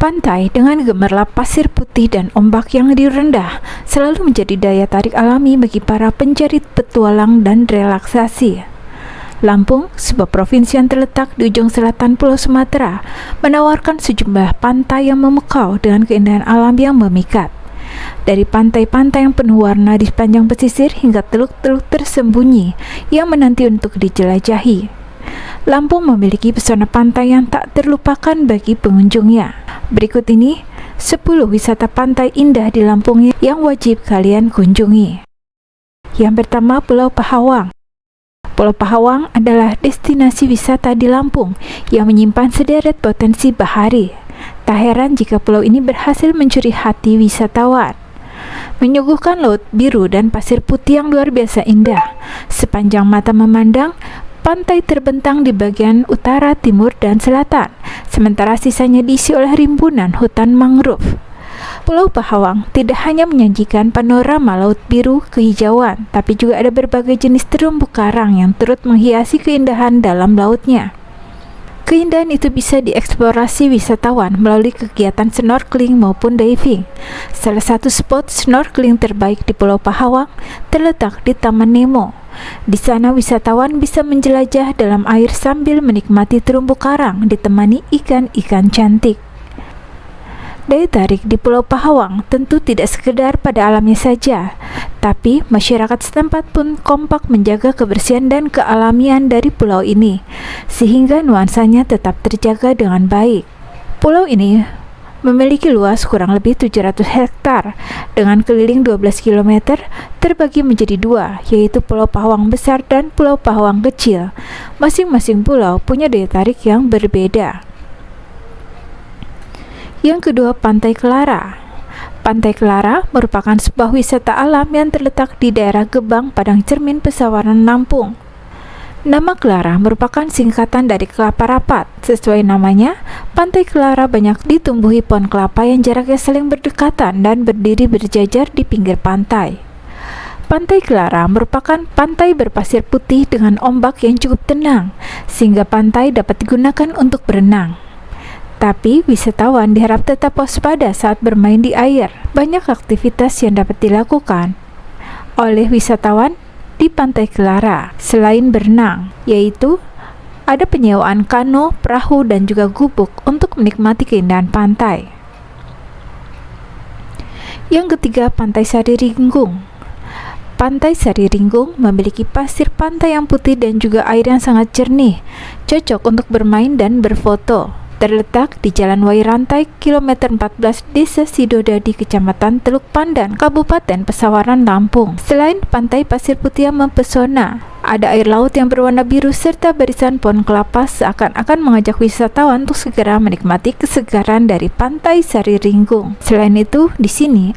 Pantai dengan gemerlap pasir putih dan ombak yang rendah selalu menjadi daya tarik alami bagi para pencari petualang dan relaksasi. Lampung, sebuah provinsi yang terletak di ujung selatan Pulau Sumatera, menawarkan sejumlah pantai yang memukau dengan keindahan alam yang memikat. Dari pantai-pantai yang penuh warna di sepanjang pesisir hingga teluk-teluk tersembunyi yang menanti untuk dijelajahi. Lampung memiliki pesona pantai yang tak terlupakan bagi pengunjungnya. Berikut ini 10 wisata pantai indah di Lampung yang wajib kalian kunjungi. Yang pertama, Pulau Pahawang. Pulau Pahawang adalah destinasi wisata di Lampung yang menyimpan sederet potensi bahari. Tak heran jika pulau ini berhasil mencuri hati wisatawan. Menyuguhkan laut biru dan pasir putih yang luar biasa indah. Sepanjang mata memandang, pantai terbentang di bagian utara, timur, dan selatan, sementara sisanya diisi oleh rimbunan hutan mangrove. Pulau Pahawang tidak hanya menyajikan panorama laut biru kehijauan, tapi juga ada berbagai jenis terumbu karang yang turut menghiasi keindahan dalam lautnya. Keindahan itu bisa dieksplorasi wisatawan melalui kegiatan snorkeling maupun diving. Salah satu spot snorkeling terbaik di Pulau Pahawang terletak di Taman Nemo. Di sana wisatawan bisa menjelajah dalam air sambil menikmati terumbu karang ditemani ikan-ikan cantik. Daya tarik di Pulau Pahawang tentu tidak sekedar pada alamnya saja, tapi masyarakat setempat pun kompak menjaga kebersihan dan kealamian dari pulau ini, sehingga nuansanya tetap terjaga dengan baik. Pulau ini memiliki luas kurang lebih 700 hektar dengan keliling 12 km terbagi menjadi dua, yaitu Pulau Pahawang Besar dan Pulau Pahawang Kecil. Masing-masing pulau punya daya tarik yang berbeda. Yang kedua, Pantai Kelara. Pantai Kelara merupakan sebuah wisata alam yang terletak di daerah Gebang, Padang Cermin, Pesawaran, Lampung. Nama Kelara merupakan singkatan dari kelapa rapat. Sesuai namanya, Pantai Kelara banyak ditumbuhi pohon kelapa yang jaraknya saling berdekatan dan berdiri berjajar di pinggir pantai. Pantai Kelara merupakan pantai berpasir putih dengan ombak yang cukup tenang, sehingga pantai dapat digunakan untuk berenang. Tapi wisatawan diharap tetap waspada saat bermain di air. Banyak aktivitas yang dapat dilakukan oleh wisatawan di Pantai Kelara selain berenang, yaitu ada penyewaan kano, perahu, dan juga gubuk untuk menikmati keindahan pantai. Yang ketiga, Pantai Sari Ringgung. Pantai Sari Ringgung memiliki pasir pantai yang putih dan juga air yang sangat jernih, cocok untuk bermain dan berfoto. Terletak di Jalan Wairantai, kilometer 14, Desa Sidodadi, Kecamatan Teluk Pandan, Kabupaten Pesawaran, Lampung. Selain pantai pasir putih yang mempesona, ada air laut yang berwarna biru serta barisan pohon kelapa seakan-akan mengajak wisatawan untuk segera menikmati kesegaran dari Pantai Sari Ringgung. Selain itu, di sini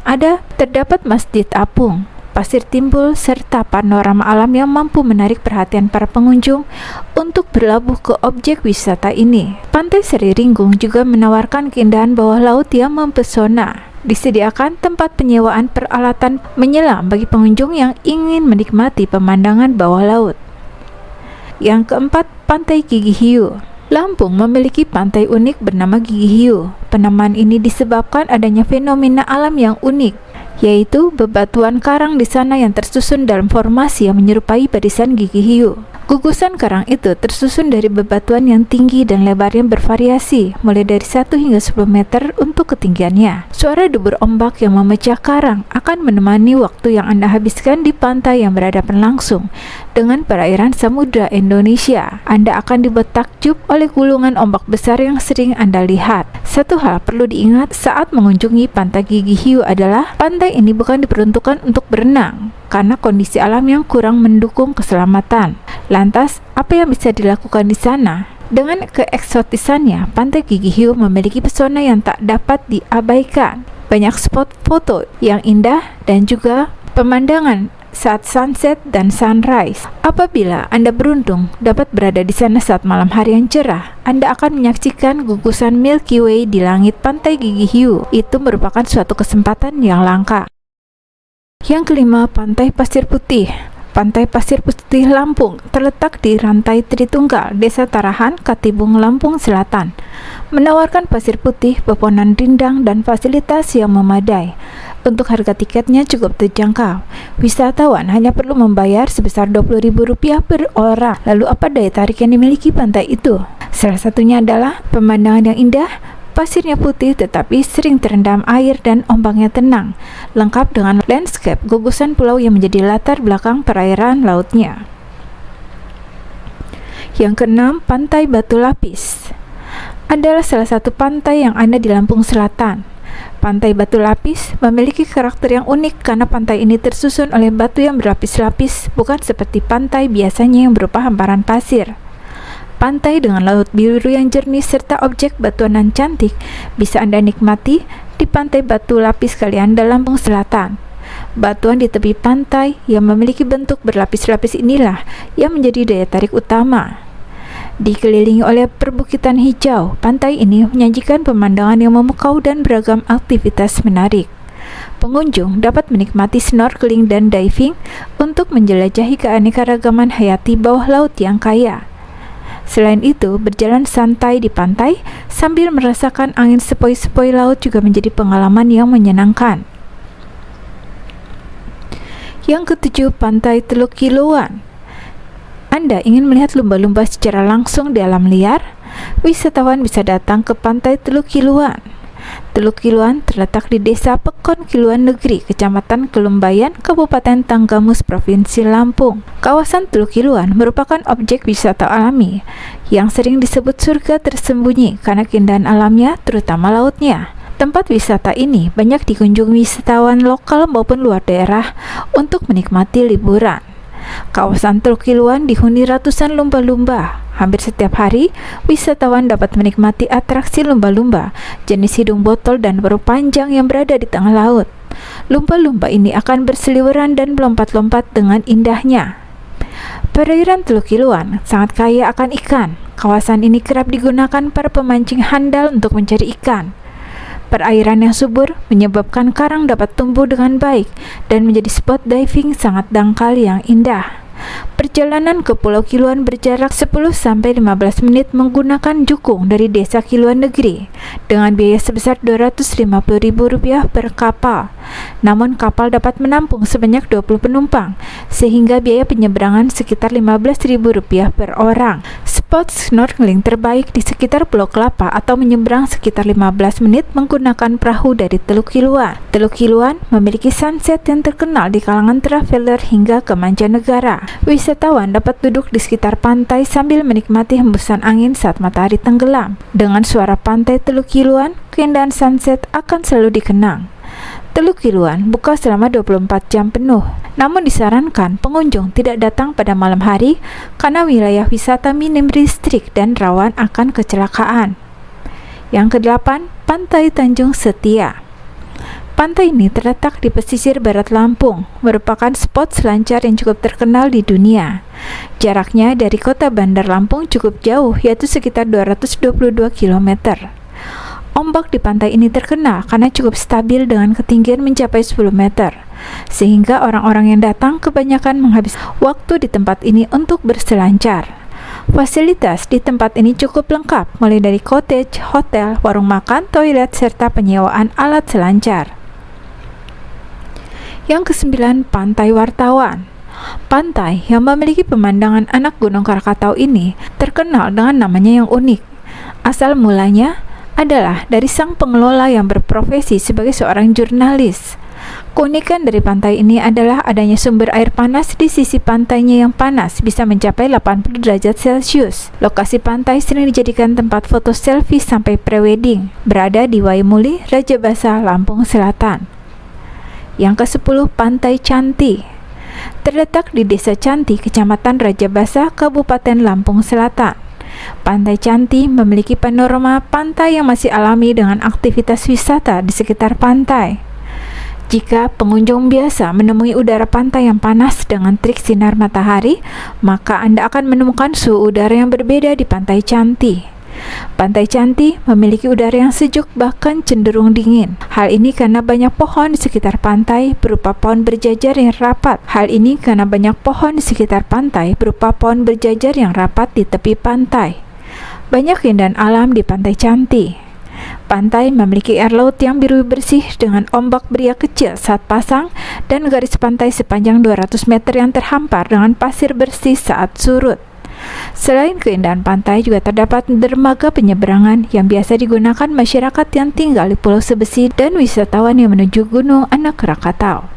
terdapat Masjid Apung, pasir timbul, serta panorama alam yang mampu menarik perhatian para pengunjung untuk berlabuh ke objek wisata ini. Pantai Sari Ringgung juga menawarkan keindahan bawah laut yang mempesona. Disediakan tempat penyewaan peralatan menyelam bagi pengunjung yang ingin menikmati pemandangan bawah laut. Yang keempat, Pantai Gigi Hiu. Lampung memiliki pantai unik bernama Gigi Hiu. Penamaan ini disebabkan adanya fenomena alam yang unik, yaitu bebatuan karang di sana yang tersusun dalam formasi yang menyerupai barisan gigi hiu. Gugusan karang itu tersusun dari bebatuan yang tinggi dan lebarnya bervariasi, mulai dari 1 hingga 10 meter untuk ketinggiannya. Suara debur ombak yang memecah karang akan menemani waktu yang Anda habiskan di pantai yang berhadapan langsung dengan perairan Samudra Indonesia. Anda akan dibuat takjub oleh gulungan ombak besar yang sering Anda lihat. Satu hal perlu diingat saat mengunjungi Pantai Gigi Hiu adalah pantai ini bukan diperuntukkan untuk berenang karena kondisi alam yang kurang mendukung keselamatan. Lantas, apa yang bisa dilakukan di sana? Dengan keeksotisannya, Pantai Gigi Hiu memiliki pesona yang tak dapat diabaikan. Banyak spot foto yang indah dan juga pemandangan saat sunset dan sunrise. Apabila Anda beruntung dapat berada di sana saat malam hari yang cerah, Anda akan menyaksikan gugusan Milky Way di langit Pantai Gigi Hiu. Itu merupakan suatu kesempatan yang langka. Yang kelima, Pantai Pasir Putih. Pantai Pasir Putih Lampung terletak di Rantai Tritunggal, Desa Tarahan, Katibung, Lampung Selatan. Menawarkan pasir putih, pepohonan rindang, dan fasilitas yang memadai. Untuk harga tiketnya cukup terjangkau. Wisatawan hanya perlu membayar sebesar Rp20.000 per orang. Lalu apa daya tarik yang dimiliki pantai itu? Salah satunya adalah pemandangan yang indah. Pasirnya putih tetapi sering terendam air dan ombaknya tenang, lengkap dengan landscape gugusan pulau yang menjadi latar belakang perairan lautnya. Yang keenam, Pantai Batu Lapis adalah salah satu pantai yang ada di Lampung Selatan. Pantai Batu Lapis memiliki karakter yang unik karena pantai ini tersusun oleh batu yang berlapis-lapis, bukan seperti pantai biasanya yang berupa hamparan pasir. Pantai dengan laut biru yang jernih serta objek batuanan cantik bisa Anda nikmati di Pantai Batu Lapis Kalianda, Lampung Selatan. Batuan di tepi pantai yang memiliki bentuk berlapis-lapis inilah yang menjadi daya tarik utama. Dikelilingi oleh perbukitan hijau, pantai ini menyajikan pemandangan yang memukau dan beragam aktivitas menarik. Pengunjung dapat menikmati snorkeling dan diving untuk menjelajahi keanekaragaman hayati bawah laut yang kaya. Selain itu, berjalan santai di pantai sambil merasakan angin sepoi-sepoi laut juga menjadi pengalaman yang menyenangkan. Yang ketujuh, Pantai Teluk Kiluan. Anda ingin melihat lumba-lumba secara langsung di alam liar? Wisatawan bisa datang ke Pantai Teluk Kiluan. Teluk Kiluan terletak di Desa Pekon Kiluan Negeri, Kecamatan Kelumbayan, Kabupaten Tanggamus, Provinsi Lampung. Kawasan Teluk Kiluan merupakan objek wisata alami yang sering disebut surga tersembunyi karena keindahan alamnya, terutama lautnya. Tempat wisata ini banyak dikunjungi wisatawan lokal maupun luar daerah untuk menikmati liburan. Kawasan Teluk Kiluan dihuni ratusan lumba-lumba. Hampir setiap hari, wisatawan dapat menikmati atraksi lumba-lumba, jenis hidung botol dan paruh panjang yang berada di tengah laut. Lumba-lumba ini akan berseliweran dan melompat-lompat dengan indahnya. Perairan Teluk Kiluan sangat kaya akan ikan. Kawasan ini kerap digunakan para pemancing handal untuk mencari ikan. Perairan yang subur menyebabkan karang dapat tumbuh dengan baik dan menjadi spot diving sangat dangkal yang indah. Perjalanan ke Pulau Kiluan berjarak 10-15 menit menggunakan jukung dari Desa Kiluan Negeri dengan biaya sebesar Rp250.000 per kapal. Namun kapal dapat menampung sebanyak 20 penumpang sehingga biaya penyeberangan sekitar Rp15.000 per orang. Spot snorkeling terbaik di sekitar Pulau Kelapa atau menyeberang sekitar 15 menit menggunakan perahu dari Teluk Kiluan. Teluk Kiluan memiliki sunset yang terkenal di kalangan traveler hingga ke mancanegara. Wisatawan dapat duduk di sekitar pantai sambil menikmati hembusan angin saat matahari tenggelam. Dengan suara pantai Teluk Kiluan, keindahan sunset akan selalu dikenang. Teluk Kiluan buka selama 24 jam penuh. Namun disarankan pengunjung tidak datang pada malam hari karena wilayah wisata minim listrik dan rawan akan kecelakaan. Yang kedelapan, Pantai Tanjung Setia. Pantai ini terletak di pesisir barat Lampung, merupakan spot selancar yang cukup terkenal di dunia. Jaraknya dari kota Bandar Lampung cukup jauh, yaitu sekitar 222 km. Ombak di pantai ini terkenal karena cukup stabil dengan ketinggian mencapai 10 meter, sehingga orang-orang yang datang kebanyakan menghabiskan waktu di tempat ini untuk berselancar. Fasilitas di tempat ini cukup lengkap, mulai dari cottage, hotel, warung makan, toilet, serta penyewaan alat selancar. Yang kesembilan, Pantai Wartawan. Pantai yang memiliki pemandangan anak Gunung Krakatau ini terkenal dengan namanya yang unik. Asal mulanya adalah dari sang pengelola yang berprofesi sebagai seorang jurnalis. Keunikan dari pantai ini adalah adanya sumber air panas di sisi pantainya yang panas bisa mencapai 80 derajat Celcius. Lokasi pantai sering dijadikan tempat foto selfie sampai prewedding. Berada di Waimuli, Rajabasa, Lampung Selatan. Yang ke-10, Pantai Canti. Terletak di Desa Canti, Kecamatan Rajabasa, Kabupaten Lampung Selatan. Pantai Canti memiliki panorama pantai yang masih alami dengan aktivitas wisata di sekitar pantai. Jika pengunjung biasa menemui udara pantai yang panas dengan terik sinar matahari, maka Anda akan menemukan suhu udara yang berbeda di Pantai Canti. Pantai Cantik memiliki udara yang sejuk bahkan cenderung dingin. Hal ini karena banyak pohon di sekitar pantai berupa pohon berjajar yang rapat. Di tepi pantai. Banyak keindahan alam di Pantai Cantik. Pantai memiliki air laut yang biru bersih dengan ombak beria kecil saat pasang dan garis pantai sepanjang 200 meter yang terhampar dengan pasir bersih saat surut. Selain keindahan pantai, juga terdapat dermaga penyeberangan yang biasa digunakan masyarakat yang tinggal di Pulau Sebesi dan wisatawan yang menuju Gunung Anak Krakatau.